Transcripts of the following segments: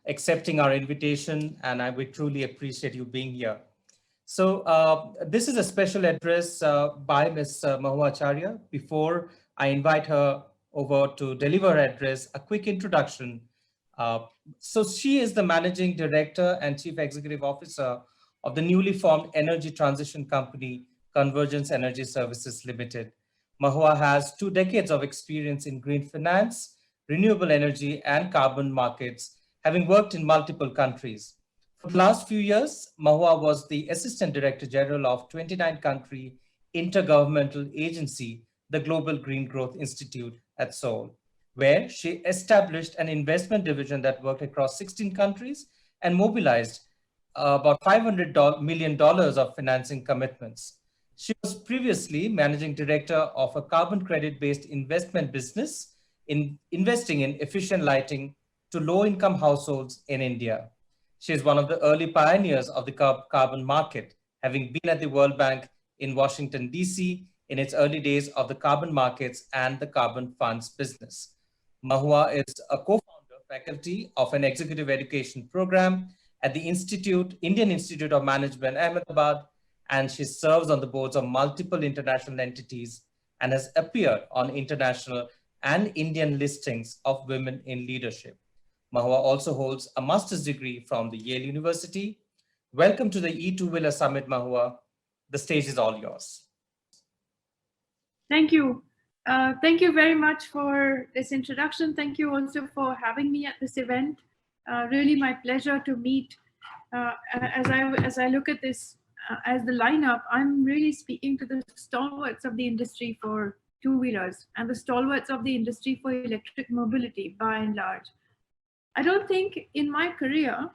accepting our invitation, and we truly appreciate you being here. So this is a special address by Ms. Mahua Acharya. Before I invite her over to deliver her address, a quick introduction. So she is the Managing Director and Chief Executive Officer of the newly formed energy transition company, Convergence Energy Services Limited. Mahua has 2 decades of experience in green finance, renewable energy, and carbon markets, having worked in multiple countries. For the last few years, Mahua was the Assistant Director General of 29-country intergovernmental agency, the Global Green Growth Institute at Seoul, where she established an investment division that worked across 16 countries and mobilized about $500 million of financing commitments. She was previously Managing Director of a carbon credit-based investment business in investing in efficient lighting to low-income households in India. She is one of the early pioneers of the carbon market, having been at the World Bank in Washington, D.C. in its early days of the carbon markets and the carbon funds business. Mahua is a co-founder faculty of an executive education program at the Indian Institute of Management, Ahmedabad, and she serves on the boards of multiple international entities and has appeared on international and Indian listings of women in leadership. Mahua also holds a master's degree from the Yale University. Welcome to the E2Wheeler Summit, Mahua. The stage is all yours. Thank you. Thank you very much for this introduction. Thank you also for having me at this event. Really my pleasure to meet. As I look at this as the lineup, I'm really speaking to the stalwarts of the industry for two-wheelers and the stalwarts of the industry for electric mobility by and large. I don't think in my career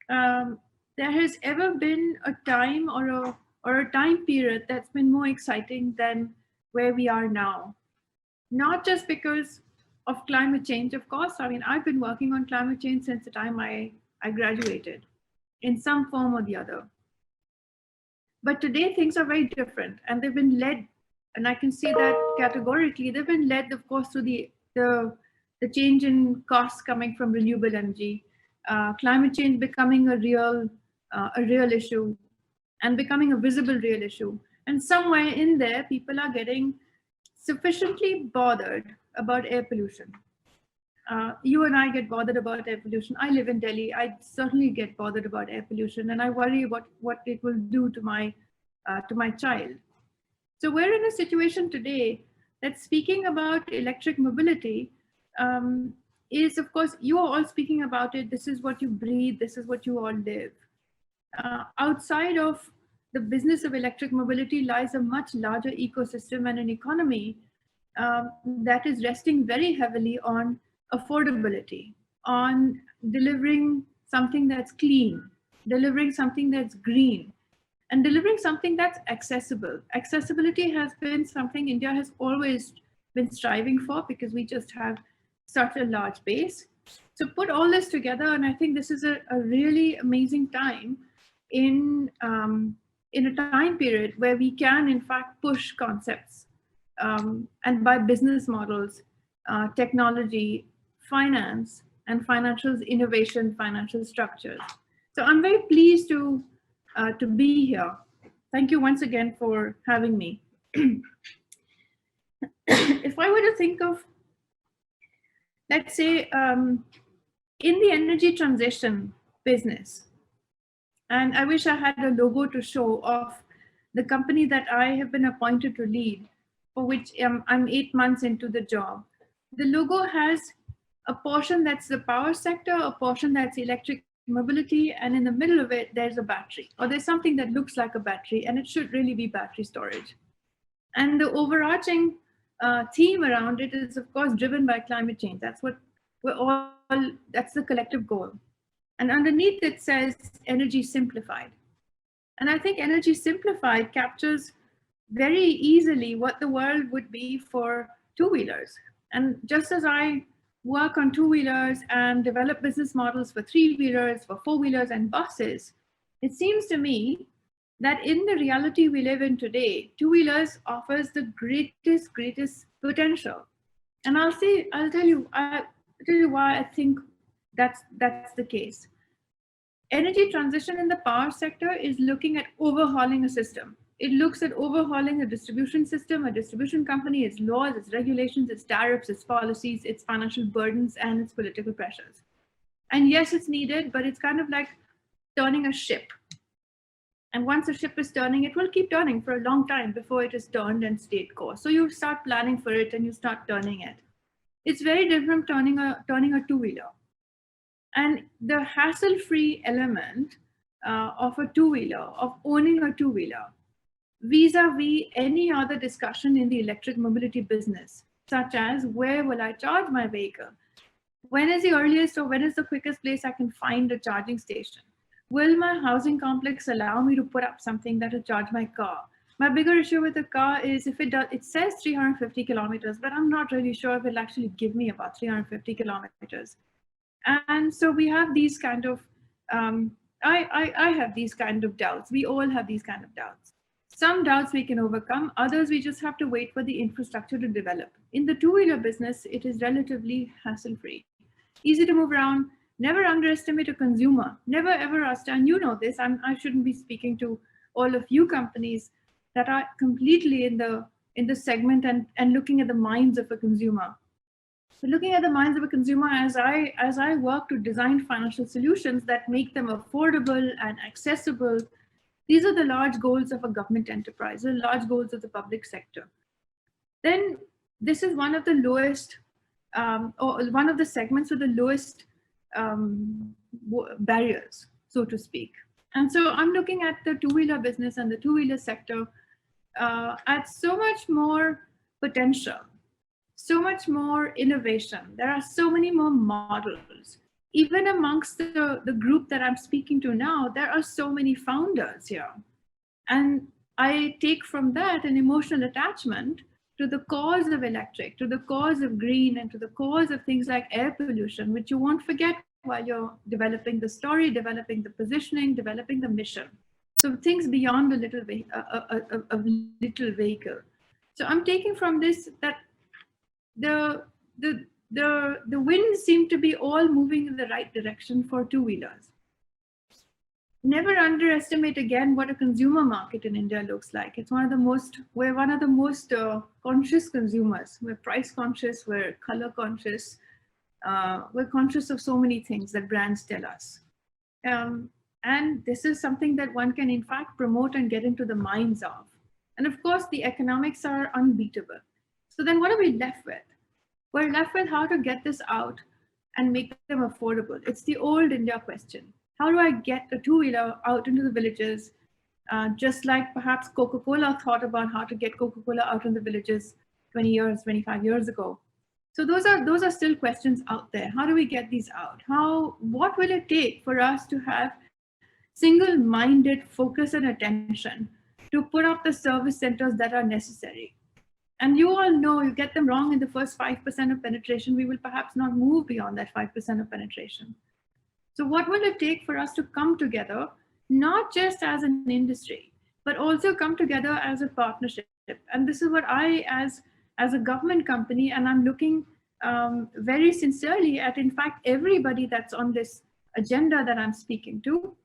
there has ever been a time or a time period that's been more exciting than where we are now. Not just because of climate change, of course. I mean, I've been working on climate change since the time I graduated in some form or the other. But today things are very different, and they've been led, and I can see that categorically, they've been led, of course, through the change in costs coming from renewable energy, climate change becoming a real issue and becoming a visible real issue. And somewhere in there, people are getting sufficiently bothered about air pollution. You and I get bothered about air pollution. I live in Delhi. I certainly get bothered about air pollution, and I worry what it will do to my child. So we're in a situation today that speaking about electric mobility is, of course, you are all speaking about it. This is what you breathe. This is what you all live. Outside of the business of electric mobility lies a much larger ecosystem and an economy that is resting very heavily on affordability, on delivering something that's clean, delivering something that's green, and delivering something that's accessible. Accessibility has been something India has always been striving for because we just have such a large base. So put all this together, and I think this is a really amazing time in a time period where we can, in fact, push concepts and by business models, technology, finance, and financial innovation, financial structures. So I'm very pleased to be here. Thank you once again for having me. If I were to think of, let's say, in the energy transition business, and I wish I had a logo to show of the company that I have been appointed to lead, for which I'm 8 months into the job. The logo has a portion that's the power sector, a portion that's electric mobility, and in the middle of it, there's a battery, or there's something that looks like a battery, and it should really be battery storage. And the overarching theme around it is, of course, driven by climate change. That's what that's the collective goal. And underneath it says energy simplified. And I think energy simplified captures very easily what the world would be for two-wheelers. And just as I work on two-wheelers and develop business models for three-wheelers, for four-wheelers and buses, it seems to me that in the reality we live in today, two-wheelers offers the greatest potential. And I'll tell you why I think that's the case. Energy transition in the power sector is looking at overhauling a system. It looks at overhauling a distribution system, a distribution company, its laws, its regulations, its tariffs, its policies, its financial burdens, and its political pressures. And yes, it's needed, but it's kind of like turning a ship. And once a ship is turning, it will keep turning for a long time before it is turned and stayed course. So you start planning for it and you start turning it. It's very different turning a two-wheeler. And the hassle-free element of a two-wheeler, of owning a two-wheeler, vis-a-vis any other discussion in the electric mobility business, such as where will I charge my vehicle? When is the earliest or when is the quickest place I can find a charging station? Will my housing complex allow me to put up something that will charge my car? My bigger issue with the car is if it says 350 kilometers, but I'm not really sure if it'll actually give me about 350 kilometers. And so we have these kind of, I have these kind of doubts. We all have these kind of doubts. Some doubts we can overcome, others we just have to wait for the infrastructure to develop. In the two-wheeler business, it is relatively hassle-free, easy to move around. Never underestimate a consumer. Never ever understand. You know this. I shouldn't be speaking to all of you companies that are completely in the segment and looking at the minds of a consumer. So looking at the minds of a consumer as I work to design financial solutions that make them affordable and accessible. These are the large goals of a government enterprise, the large goals of the public sector. Then this is one of the lowest, or one of the segments with the lowest barriers, so to speak. And so I'm looking at the two-wheeler business and the two-wheeler sector at so much more potential, so much more innovation. There are so many more models. Even amongst the group that I'm speaking to now, there are so many founders here. And I take from that an emotional attachment to the cause of electric, to the cause of green, and to the cause of things like air pollution, which you won't forget while you're developing the story, developing the positioning, developing the mission. So things beyond a little vehicle. So I'm taking from this that the winds seem to be all moving in the right direction for two-wheelers. Never underestimate again what a consumer market in India looks like. It's we're one of the most conscious consumers. We're price conscious, we're color conscious, we're conscious of so many things that brands tell us. And this is something that one can in fact promote and get into the minds of. And of course, the economics are unbeatable. So then what are we left with? We're left with how to get this out and make them affordable. It's the old India question. How do I get a two-wheeler out into the villages, just like perhaps Coca-Cola thought about how to get Coca-Cola out in the villages 20 years, 25 years ago. So those are still questions out there. How do we get these out? What will it take for us to have single-minded focus and attention to put up the service centers that are necessary? And you all know, you get them wrong in the first 5% of penetration, we will perhaps not move beyond that 5% of penetration. So what will it take for us to come together, not just as an industry, but also come together as a partnership? And this is what I, as a government company, and I'm looking very sincerely at, in fact, everybody that's on this agenda that I'm speaking to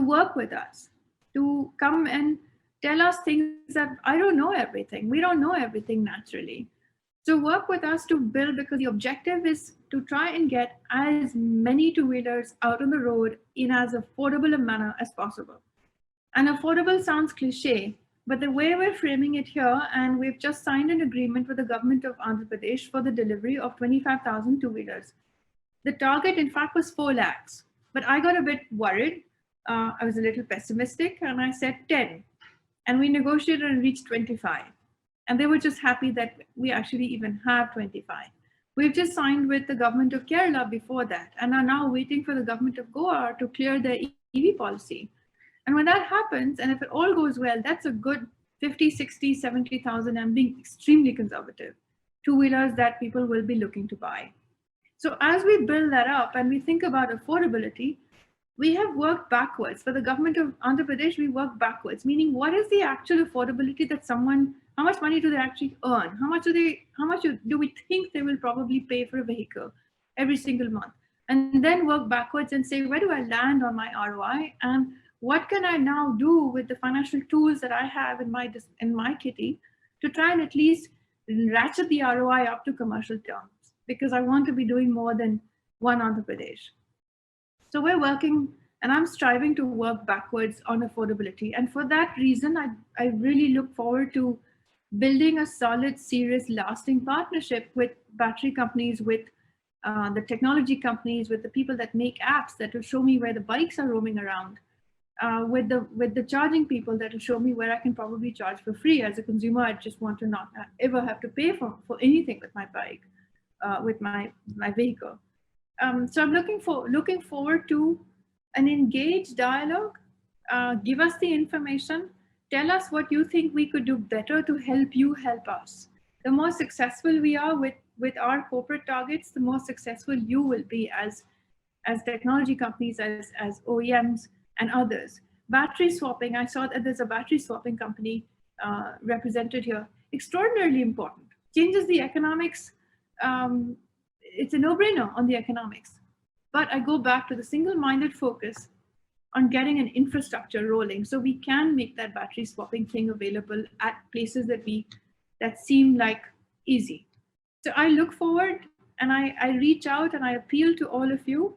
work with us, to come and tell us things that I don't know everything. We don't know everything naturally. So work with us to build, because the objective is to try and get as many two-wheelers out on the road in as affordable a manner as possible. And affordable sounds cliche, but the way we're framing it here, and we've just signed an agreement with the government of Andhra Pradesh for the delivery of 25,000 two-wheelers. The target, in fact, was 4 lakhs, but I got a bit worried. I was a little pessimistic, and I said 10. And we negotiated and reached 25. And they were just happy that we actually even have 25. We've just signed with the government of Kerala before that, and are now waiting for the government of Goa to clear their EV policy. And when that happens, and if it all goes well, that's a good 50, 60, 70,000, I'm being extremely conservative, two-wheelers that people will be looking to buy. So as we build that up and we think about affordability, we have worked backwards. For the government of Andhra Pradesh, we work backwards, meaning what is the actual affordability that someone, how much money do they actually earn? How much do we think they will probably pay for a vehicle every single month? and then work backwards and say, where do I land on my ROI? And what can I now do with the financial tools that I have in my kitty to try and at least ratchet the ROI up to commercial terms? Because I want to be doing more than one Andhra Pradesh. So we're working, and I'm striving to work backwards on affordability. And for that reason, I really look forward to building a solid, serious, lasting partnership with battery companies, with the technology companies, with the people that make apps that will show me where the bikes are roaming around, with the charging people that will show me where I can probably charge for free. As a consumer, I just want to not ever have to pay for anything with my bike, with my vehicle. So I'm looking forward to an engaged dialogue. Give us the information. Tell us what you think we could do better to help you help us. The more successful we are with our corporate targets, the more successful you will be as technology companies, as OEMs and others. Battery swapping, I saw that there's a battery swapping company represented here. Extraordinarily important. Changes the economics. It's a no-brainer on the economics. But I go back to the single-minded focus on getting an infrastructure rolling so we can make that battery swapping thing available at places that seem like easy. So I look forward, and I reach out and I appeal to all of you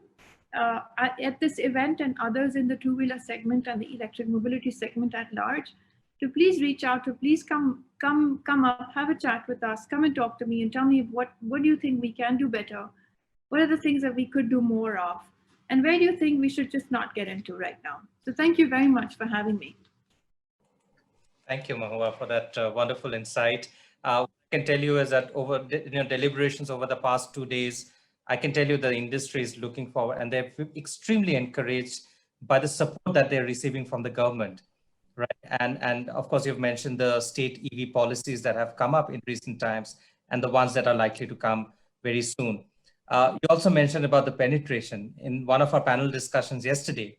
at this event and others in the two-wheeler segment and the electric mobility segment at large, to please reach out, to please come up, have a chat with us, come and talk to me and tell me what do you think we can do better? What are the things that we could do more of? And where do you think we should just not get into right now? So thank you very much for having me. Thank you, Mahua, for that wonderful insight. What I can tell you is that over deliberations over the past 2 days, I can tell you the industry is looking forward, and they're extremely encouraged by the support that they're receiving from the government, right? And of course, you've mentioned the state EV policies that have come up in recent times and the ones that are likely to come very soon. You also mentioned about the penetration. In one of our panel discussions yesterday,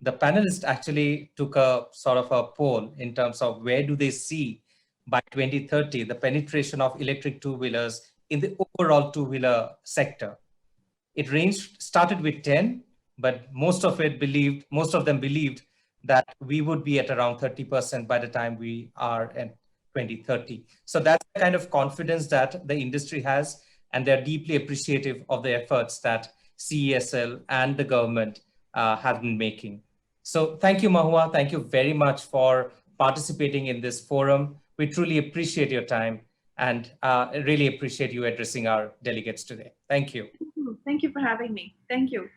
the panelists actually took a sort of a poll in terms of where do they see by 2030 the penetration of electric two-wheelers in the overall two-wheeler sector. It started with 10, but most of them believed that we would be at around 30% by the time we are at 2030. So that's the kind of confidence that the industry has, and they're deeply appreciative of the efforts that CESL and the government have been making. So thank you, Mahua. Thank you very much for participating in this forum. We truly appreciate your time and really appreciate you addressing our delegates today. Thank you. Thank you for having me. Thank you.